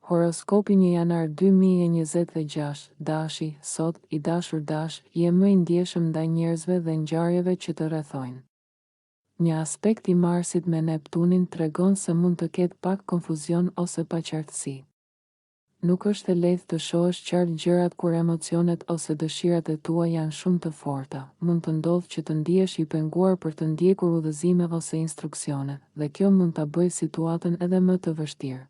Horoskopi 1 janar 2026, dashi, sot, i dashur dash, je më i ndjeshëm ndaj njerëzve dhe ngjarjeve që të rrethojnë. Një aspekt i Marsit me Neptunin tregon se mund të ketë pak konfuzion ose paqartësi. Nuk është e lehtë të shohësh qartë gjërat kur emocionet ose dëshirat e tua janë shumë të forta. Mund të ndodhë që të ndihesh i penguar për të ndjekur udhëzime ose instruksione, dhe kjo mund ta bëjë situatën edhe më të vështirë.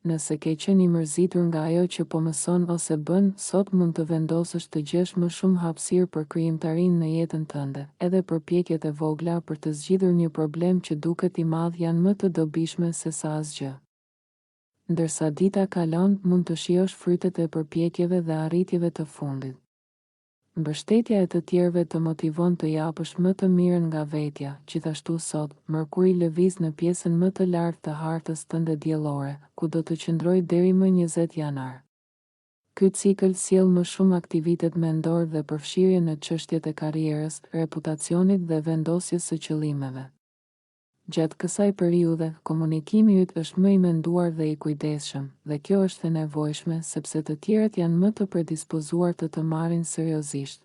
Nëse ke qenë i mërzitur nga ajo që po mëson ose bën, sot mund të vendosësh të gjesh më shumë hapësirë për krijimtarinë në jetën tënde. Edhe përpjekjet e vogla për të zgjidhur një problem që duket i madh janë më të dobishme se sa asgjë. Ndërsa dita kalon, mund të shijosh frytet e përpjekjeve dhe arritjeve të fundit. Mbështetja e të tjerëve të motivon të japësh më të mirën nga vetja. Gjithashtu sot, Mërkuri lëviz në pjesën më të lartë të hartës tënde diellore, ku do të qëndrojë deri më 20 janar. Ky cikël sjell më shumë aktivitet mendor dhe përfshirje në çështjet e karrierës, reputacionit dhe vendosjes së qëllimeve. Gjatë kësaj periudhe, komunikimi yt është më i menduar dhe i kujdesshëm, dhe kjo është e nevojshme sepse të tjerët janë më të predispozuar të marrin seriozisht.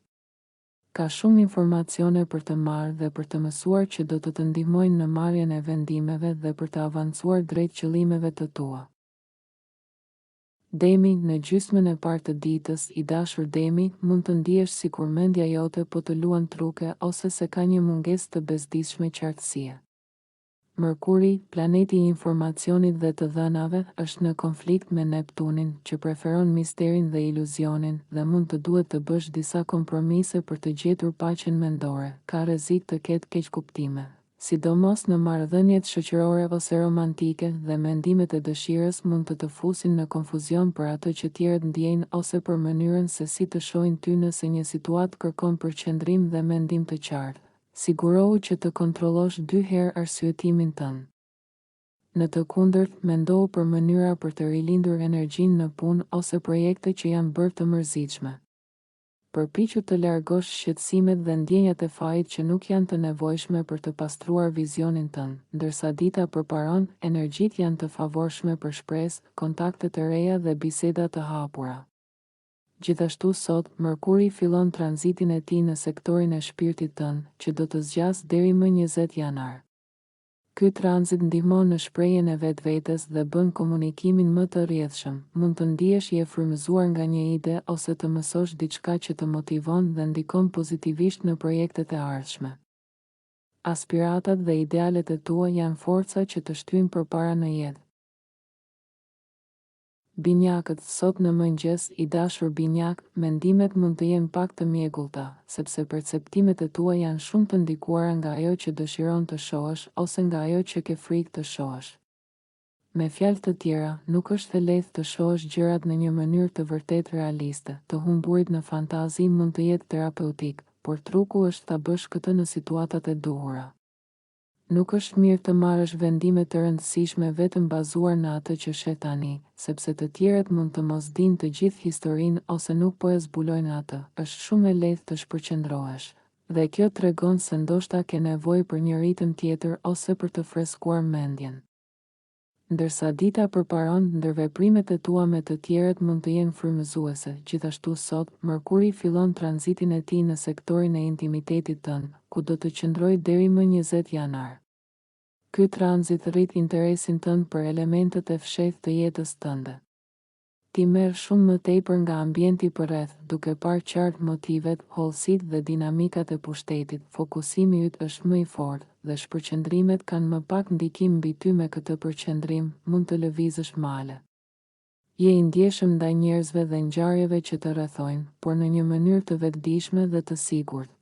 Ka shumë informacione për të marrë dhe për të mësuar që do të ndihmojnë në marrjen e vendimeve dhe për të avancuar drejt qëllimeve të tua. Demi, në gjysmën e parë të ditës, i dashur Demi, mund të ndihesh sikur mendja jote po të luan truke ose se ka një mungesë të bezdisshme qartësie. Mërkuri, planeti i informacionit dhe të dhënave, është në konflikt me Neptunin, që preferon misterin dhe iluzionin, dhe mund të duhet të bësh disa kompromise për të gjetur paqen mendore. Ka rrezik të ketë keqkuptime, sidomos në marrëdhëniet shoqërore ose romantike, dhe mendimet e dëshirës mund të fusin në konfuzion për atë që tjerët ndjejnë ose për mënyrën se si të shohin ty nëse një situatë kërkon përqendrim dhe mendim të qartë. Sigurohu që të kontrollosh 2 herë arsyetimin tënd. Në të kundërt, mendohu për mënyra për të rilindur energjinë në punë ose projekte që janë bërë të mërzitshme. Përpiqu të largosh shqetësimet dhe ndjenjat e fajit që nuk janë të nevojshme për të pastruar vizionin tënd. Ndërsa dita përparon, energjitë janë të favorshme për shpresë, kontakte të reja dhe biseda të hapura. Gjithashtu sot, Mërkuri fillon tranzitin e tij në sektorin e shpirtit tënd, që do të zgjas deri më 20 janar. Ky tranzit ndihmon në shprehjen e vetvetes dhe bën komunikimin më të rrjedhshëm. Mund të ndihesh i frymëzuar nga një ide ose të mësosh diçka që të motivon dhe ndikon pozitivisht në projektet e ardhshme. Aspiratat dhe idealet e tua janë forca që të shtyjnë përpara në jetë. Binjakët, sot në mëngjes, i dashur binjak, mendimet mund të jenë pak të mjegullta, sepse perceptimet e tua janë shumë të ndikuara nga ajo që dëshiron të shohësh ose nga ajo që ke frikë të shohësh. Me fjalë të tjera, nuk është e lehtë të shohësh gjërat në një mënyrë të vërtet realiste. Të humburit në fantazi mund të jetë terapeutik, por truku është ta bësh këtë në situatat e duhura. Nuk është mirë të marrësh vendime të rëndësishme vetëm bazuar në atë që sheh tani, sepse të tjerët mund të mos dinë të gjithë historinë ose nuk po e zbulojnë atë. Është shumë e lehtë të shpërqendrohesh, dhe kjo tregon se ndoshta ke nevojë për një ritëm tjetër ose për të freskuar mendjen. Ndërsa dita përparon, ndërveprimet e tua me të tjerët mund të jenë frymëzuese. Gjithashtu sot, Mërkuri fillon tranzitin e tij në sektorin e intimitetit tënd, ku do të qëndrojë deri më 20 janar. Ky tranzit rrit interesin tënd për elementet e fshehtë të jetës tënde. Ti merr shumë më tepër nga ambienti përreth, duke parë qartë motivet, hollësitë dhe dinamikat e pushtetit. Fokusimi yt është më i fortë dhe shpërqendrimet kanë më pak ndikim mbi ty. Me këtë përqendrim, mund të lëvizësh male. Je i ndjeshëm ndaj njerëzve dhe ngjarjeve që të rrethojnë, por në një mënyrë të vetëdijshme dhe të sigurt.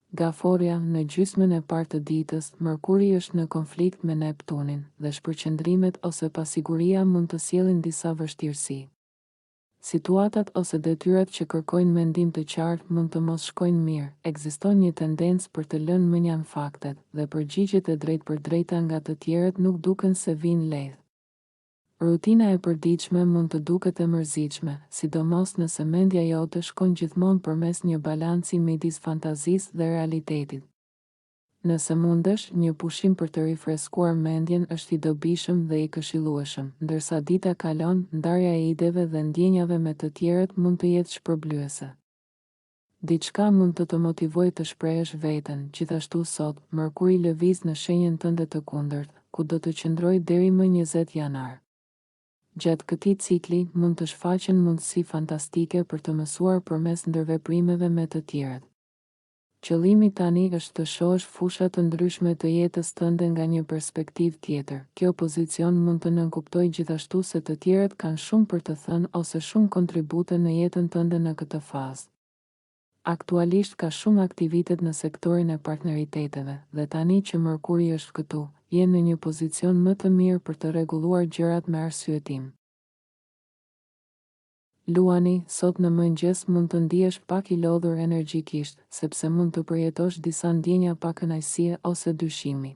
Gaforja, në gjysmën e parë të ditës, Mërkuri është në konflikt me Neptunin, dhe shpërqendrimet ose pasiguria mund të sjellin disa vështirësi. Situatat ose detyrat që kërkojnë mendim të qartë mund të mos shkojnë mirë. Ekziston një tendencë për të lënë mënjan faktet, dhe përgjigjet e drejtpërdrejta nga të tjerët nuk duken se vijnë lehtë. Rutina e përditshme mund të duket e mërzitshme, sidomos nëse mendja jote shkon gjithmonë përmes një balanci midis fantazisë dhe realitetit. Nëse mundesh, një pushim për të rifreskuar mendjen është i dobishëm dhe i këshillueshëm, ndërsa dita kalon, ndarja e ideve dhe ndjenjave me të tjerët mund të jetë shpërblyese. Diçka mund të të motivojë të shprehesh veten, gjithashtu sot, Mërkuri lëviz në shenjën tënde të kundërt, ku do të qëndrojë deri më 20 janar. Gjatë këtij cikli, mund të shfaqen mundësi fantastike për të mësuar përmes ndërveprimeve me të tjerët. Qëllimi tani është të shohësh fusha të ndryshme të jetës tënde nga një perspektivë tjetër. Kjo pozicion mund të nënkuptojë gjithashtu se të tjerët kanë shumë për të thënë ose shumë kontribute në jetën tënde në këtë fazë. Aktualisht ka shumë aktivitet në sektorin e partneriteteve, dhe tani që Mërkuri është këtu, je në një pozicion më të mirë për të rregulluar gjërat me arsyetim. Luani, sot në mëngjes mund të ndihesh pak i lodhur energjikisht, sepse mund të përjetosh disa ndjenja pa kënaqësie ose dyshimi.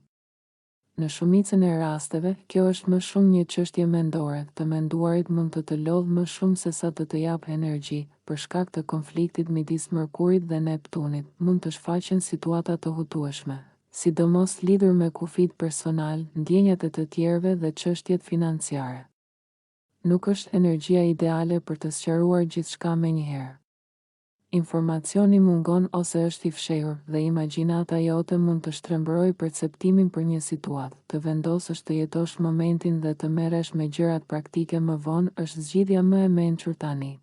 Në shumicën e rasteve, kjo është më shumë një çështje mendore, të menduarit mund të lodhë më shumë se sa të jap energji, për shkak të konfliktit midis Mërkurit dhe Neptunit, mund të shfaqen situata të hutueshme, sidomos lidhur me kufit personal, ndjenjat e të tjerëve dhe çështjet financiare. Nuk është energjia ideale për të sqaruar gjithçka menjëherë. Informacioni mungon ose është i fshehur dhe imagjinata jote mund të shtrembërojë perceptimin për një situatë. Të vendosësh të jetosh momentin dhe të merresh me gjërat praktike më vonë është zgjidhja më e mençur tani.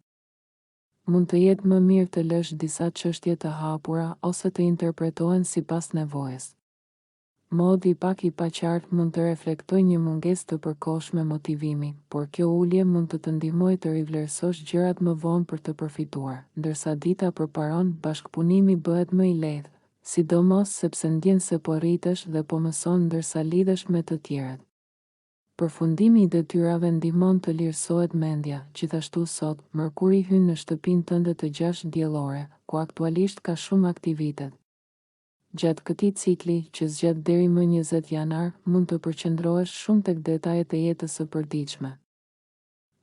Mund të jetë më mirë të lësh disa çështje të hapura ose të interpretohen sipas nevojës. Modi pak i paqartë mund të reflektojë një mungesë të përkohshme motivimi, por kjo ulje mund të të ndihmojë të rivlerësosh gjërat më vonë për të përfituar, ndërsa dita përparon, bashkëpunimi bëhet më i lehtë, sidomos sepse ndjen se po rritesh dhe po mëson ndërsa lidhesh me të tjerët. Përfundimi i detyrave ndihmon të lirësohet mendja, gjithashtu sot, Mërkuri hyn në shtëpinë tënde të 6 diellore, ku aktualisht ka shumë aktivitet. Gjatë këtij cikli, që zgjatet deri më 20 janar, mund të përqendrohesh shumë tek detajet e jetës së përditshme.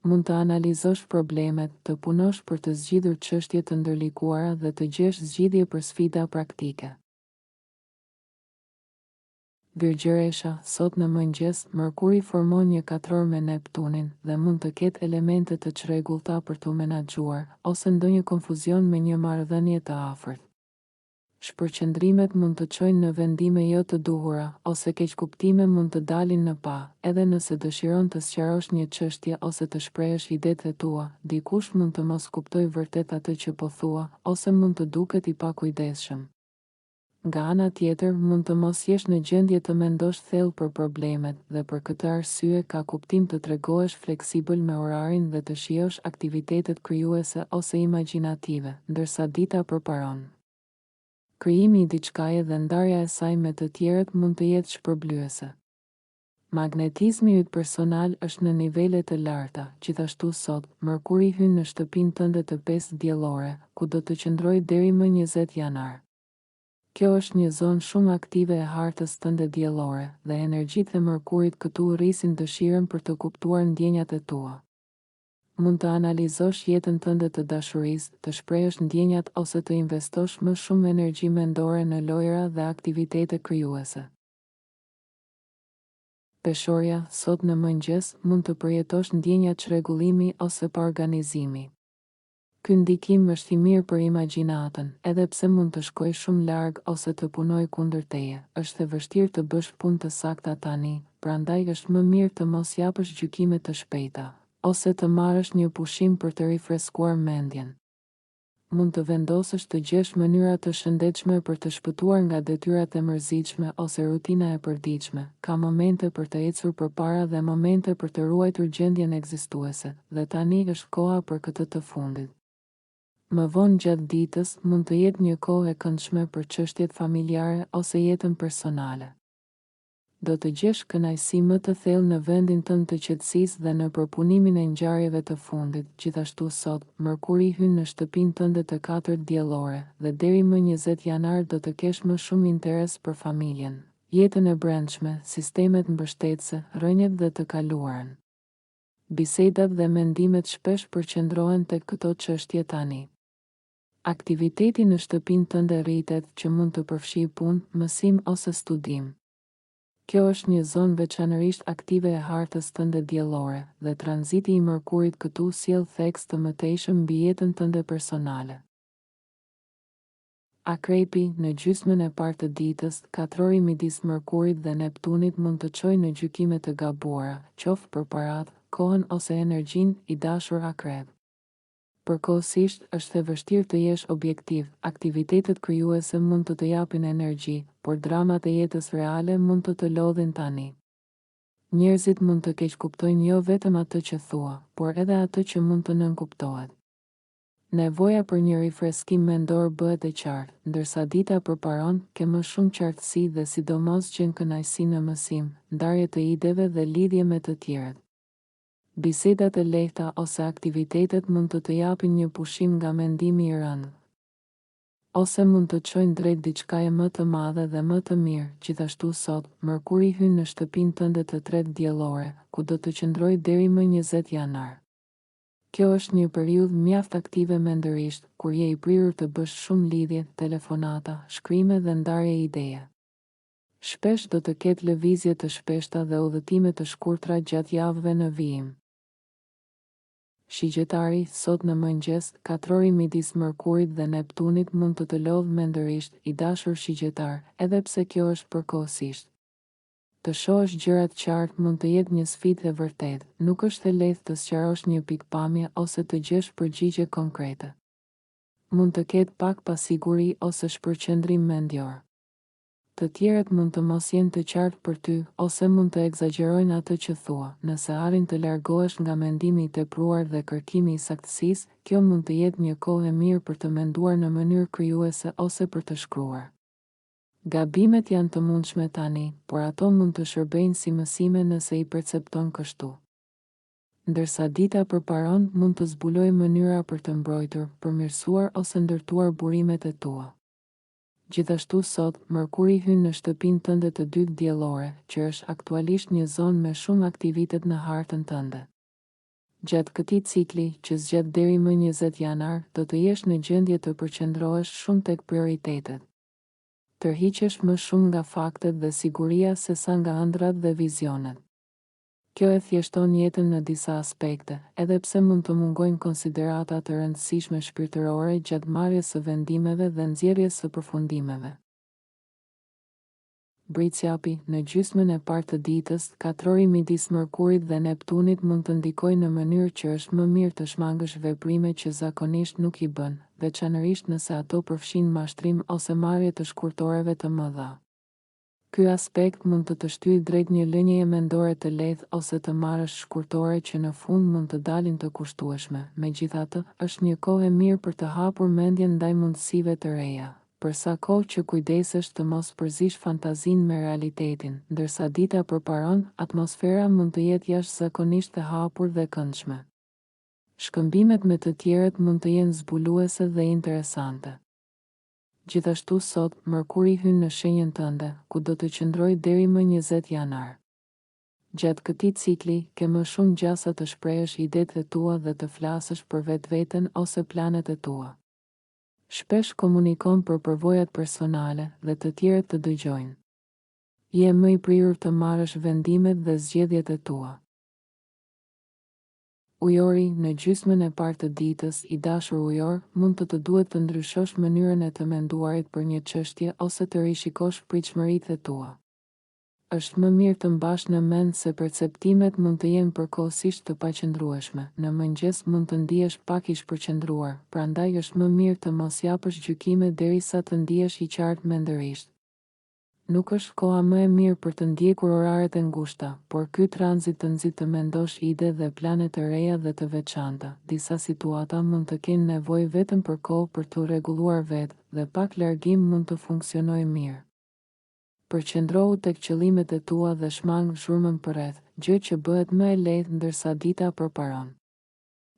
Mund të analizosh problemet, të punosh për të zgjidhur çështje të ndërlikuara dhe të gjesh zgjidhje për sfida praktike. Virgjëresha, sot në mëngjes, Mërkuri formon një katror me Neptunin dhe mund të ketë elemente të çrregullta për të menaxhuar, ose ndonjë konfuzion me një marrëdhënie të afërt. Shpërqendrimet mund të çojnë në vendime jo të duhura, ose keqkuptime mund të dalin në pa, edhe nëse dëshiron të sqarosh një çështje ose të shprehësh idetë e tua, dikush mund të mos kuptojë vërtet atë që po thua, ose mund të duket i pakujdesshëm. Nga ana tjetër, mund të mos jesh në gjendje të mendosh thellë për problemet, dhe për këtë arsye ka kuptim të tregohesh fleksibël me orarin dhe të shijosh aktivitetet krijuese ose imagjinative, ndërsa dita përparon. Krijimi i diçkaje dhe ndarja e saj me të tjerët mund të jetë shpërblyese. Magnetizmi yt personal është në nivele të larta, gjithashtu sot, Mërkuri hyn në shtëpinë tënde të 5 diellore, ku do të qëndrojë deri më 20 janar. Kjo është një zonë shumë aktive e hartës tënde diellore, dhe energjitë e Mërkurit këtu rrisin dëshirën për të kuptuar ndjenjat e tua. Mund të analizosh jetën tënde të dashurisë, të shprehësh ndjenjat ose të investosh më shumë energji mendore në lojra dhe aktivitete krijuese. Peshorja, sot në mëngjes, mund të përjetosh ndjenja çrregullimi ose pa organizimi. Ky ndikim është i mirë për imagjinatën, edhe pse mund të shkojë shumë larg ose të punojë kundër teje. Është e vështirë të bësh punë të sakta tani, prandaj është më mirë të mos japësh gjykime të shpejta, ose të marrësh një pushim për të rifreskuar mendjen. Mund të vendosësh të gjesh mënyra të shëndetshme për të shpëtuar nga detyrat e mërzitshme ose rutina e përditshme. Ka momente për të ecur përpara dhe momente për të ruajtur gjendjen ekzistuese, dhe tani është koha për këtë të fundit. Më vonë gjatë ditës mund të jetë një kohë e këndshme për çështjet familjare ose jetën personale. Do të gjesh kënaqësi më të thellë në vendin tënd të qetësisë dhe në përpunimin e ngjarjeve të fundit. Gjithashtu sot, Mërkuri hyn në shtëpinë tënde të 4 diellore dhe deri më 20 janar do të kesh më shumë interes për familjen, jetën e brendshme, sistemet mbështetëse, rrënjët dhe të kaluarën. Bisedat dhe mendimet shpesh përqendrohen tek këto çështje tani. Aktiviteti në shtëpinë tënde rritet që mund të përfshijë punë, mësim ose studim. Kjo është një zonë veçanërisht aktive e hartës tënde diellore dhe tranziti i Mërkurit këtu sjell theks të mëtejshëm mbi jetën tënde personale. Akrepi, në gjysmën e parë të ditës, katrori midis Mërkurit dhe Neptunit mund të çojë në gjykime të gabuara, qoftë për paratë, kohën ose energjinë i dashur akrep. Përkohësisht, është e vështirë të jesh objektiv, aktivitetet krijuese mund të të japin energji, por dramat e jetës reale mund të lodhin tani. Njerëzit mund të keqkuptojnë jo vetëm atë që thua, por edhe atë që mund të nënkuptohet. Nevoja për një rifreskim mendor bëhet e qartë, ndërsa dita përparon ke më shumë qartësi dhe sidomos gjen kënaqësi në mësim, ndarje të ideve dhe lidhje me të tjerët. Bisedat e lehta ose aktivitetet mund të japin një pushim nga mendimi i rëndë, ose mund të çojnë drejt diçkaje më të madhe dhe më të mirë. Gjithashtu sot, Mërkuri hyn në shtëpinë tënde të tretë diellore, ku do të qëndrojë deri më 20 janar. Kjo është një periudhë mjaft aktive mendërisht, kur je i prirur të bësh shumë lidhje, telefonata, shkrime dhe ndarje ideje. Shpesh do të ketë lëvizje të shpeshta dhe udhëtime të shkurtra gjatë javëve në vijim. Shigjetari, sot në mëngjes, katrori midis Mërkurit dhe Neptunit mund të lodhë mendërisht, i dashur shigjetar, edhe pse kjo është përkohësisht. Të shohësh gjërat qartë mund të jetë një sfidë e vërtetë, nuk është e lehtë të sqarosh një pikpamje ose të gjesh përgjigje konkrete. Mund të ketë pak pasiguri ose shpërqendrim mendjor. Të tjerët mund të mos jenë të qartë për ty, ose mund të egzagjerojnë atë që thua. Nëse arrin të largohesh nga mendimi i tepruar dhe kërkimi i saktësisë, kjo mund të jetë një kohë e mirë për të menduar në mënyrë krijuese ose për të shkruar. Gabimet janë të mundshme tani, por ato mund të shërbejnë si mësime nëse i percepton kështu. Ndërsa dita përparon, mund të zbulojë mënyra për të mbrojtur, përmirësuar ose ndërtuar burimet e tua. Gjithashtu sot, Mërkuri hyn në shtëpinë tënde të dytë diellore, që është aktualisht një zonë me shumë aktivitet në hartën tënde. Gjatë këtij cikli, që zgjatet deri më 20 janar, do të jesh në gjendje të përqendrohesh shumë tek prioritetet. Tërhiqesh më shumë nga faktet dhe siguria sesa nga ëndrat dhe vizionet. Kjo e thjeshton jetën në disa aspekte, edhe pse mund të mungojnë konsiderata të rëndësishme shpirtërore gjatë marrjes së vendimeve dhe nxjerrjes së përfundimeve. Britsjapi, në gjysmën e parë të ditës, katrori midis Mërkurit dhe Neptunit mund të ndikojë në mënyrë që është më mirë të shmangësh veprime që zakonisht nuk i bën, veçanërisht nëse ato përfshin mashtrim ose marrje të shkurtoreve të mëdha. Ky aspekt mund të shtyjë drejt një lënjeje mendore të lehtë ose të marrësh shkurtore që në fund mund të dalin të kushtueshme. Megjithatë, është një kohë e mirë për të hapur mendjen ndaj mundësive të reja. Përsa kohë që kujdesesh të mos përzish fantazinë me realitetin, ndërsa dita përparon, atmosfera mund të jetë jashtëzakonisht e hapur dhe këndshme. Shkëmbimet me të tjerët mund të jenë zbuluese dhe interesante. Gjithashtu sot, Mërkuri hyn në shenjën tënde, ku do të qëndrojë deri më 20 janar. Gjatë këtij cikli, ke më shumë gjasa të shprehësh idetë e tua dhe të flasësh për vetveten ose planet e tua. Shpesh komunikon për përvojat personale dhe të tjerët të dëgjojnë. Je më i prirur të marrësh vendimet dhe zgjedhjet e tua. Ujori, në gjysmën e parë të ditës, i dashur ujor, mund të duhet të ndryshosh mënyrën e të menduarit për një çështje ose të rishikosh pritshmëritë e tua. Është më mirë të mbash në mend se perceptimet mund të jenë përkohësisht të paqëndrueshme. Në mëngjes mund të ndihesh pak i shpërqendruar, prandaj është më mirë të mos japësh gjykime derisa të ndihesh i qartë mendërisht. Nuk është koha më e mirë për të ndjekur oraret e ngushta, por ky tranzit të nxit të mendosh ide dhe plane të reja dhe të veçanta. Disa situata mund të kenë nevojë vetëm për kohë për të rregulluar vetë dhe pak largim mund të funksionojë mirë. Përqendrohu tek qëllimet e tua dhe shmang zhurmën përreth, gjë që bëhet më e lehtë ndërsa dita përparon.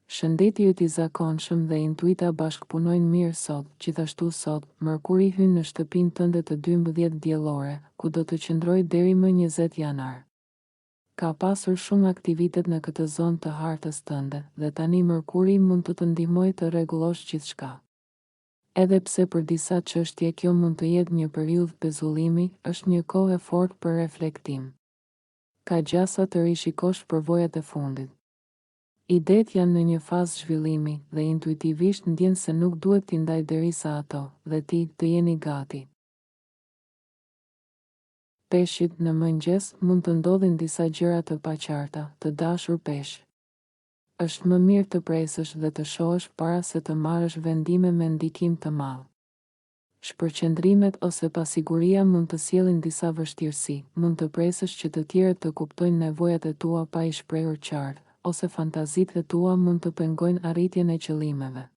Shëndeti yt i zakonshëm dhe intuita bashkëpunojnë mirë sot. Gjithashtu sot, Mërkuri hyn në shtëpinë tënde të 12 diellore, ku do të qëndrojë deri më 20 janar. Ka pasur shumë aktivitet në këtë zonë të hartës tënde, dhe tani Mërkuri mund të ndihmojë të rregullosh gjithçka. Edhe pse për disa çështje kjo mund të jetë një periudhë pezullimi, është një kohë e fortë për reflektim. Ka gjasa të rishikosh përvojat e fundit. Idetë janë në një fazë zhvillimi dhe intuitivisht ndjen se nuk duhet t'i ndaj derisa ato dhe ti të jeni gati. Peshqit në mëngjes mund të ndodhin disa gjëra të paqarta, të dashur peshq. Është më mirë të presësh dhe të shohësh para se të marrësh vendime me ndikim të madh. Shpërqendrimet ose pasiguria mund të sjellin disa vështirësi, mund të presësh që të tjerët të kuptojnë nevojat e tua pa i shprehur qartë, ose fantazitë e tua mund të pengojnë arritjen e qëllimeve.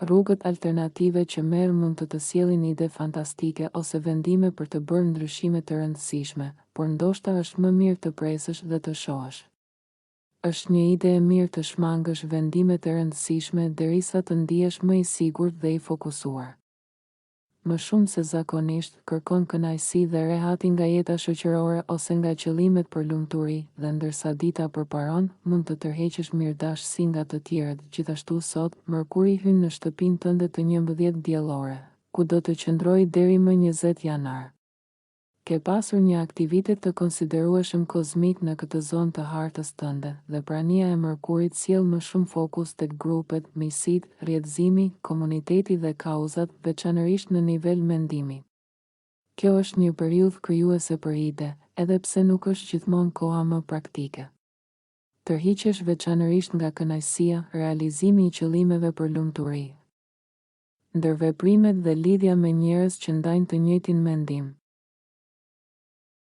Rrugët alternative që merr mund të sjellin ide fantastike ose vendime për të bërë ndryshime të rëndësishme, por ndoshta është më mirë të presësh dhe të shohësh. Është një ide e mirë të shmangësh vendime të rëndësishme derisa të ndihesh më i sigurt dhe i fokusuar. Më shumë se zakonisht, kërkon kënaqësi dhe rehati nga jeta shoqërore ose nga qëllimet për lumturi, dhe ndërsa dita përparon, mund të tërheqësh mirëdashësi nga të tjerët. Gjithashtu sot, Mërkuri hyn në shtëpinë tënde të 11 diellore, ku do të qëndrojë deri më 20 janar. Ke pasur një aktivitet të konsiderueshëm kozmik në këtë zonë të hartës tënde, dhe prania e Mërkurit sjell më shumë fokus tek grupet, miqësitë, rrjedhëzimi, komuniteti dhe kauzat, veçanërisht në nivel mendimi. Kjo është një periudhë krijuese për ide, edhe pse nuk është gjithmonë koha më praktike. Tërhiqesh veçanërisht nga kënaqësia, realizimi i qëllimeve për lumturi, ndër veprimet dhe lidhja me njerëz që ndajnë të njëjtin mendim.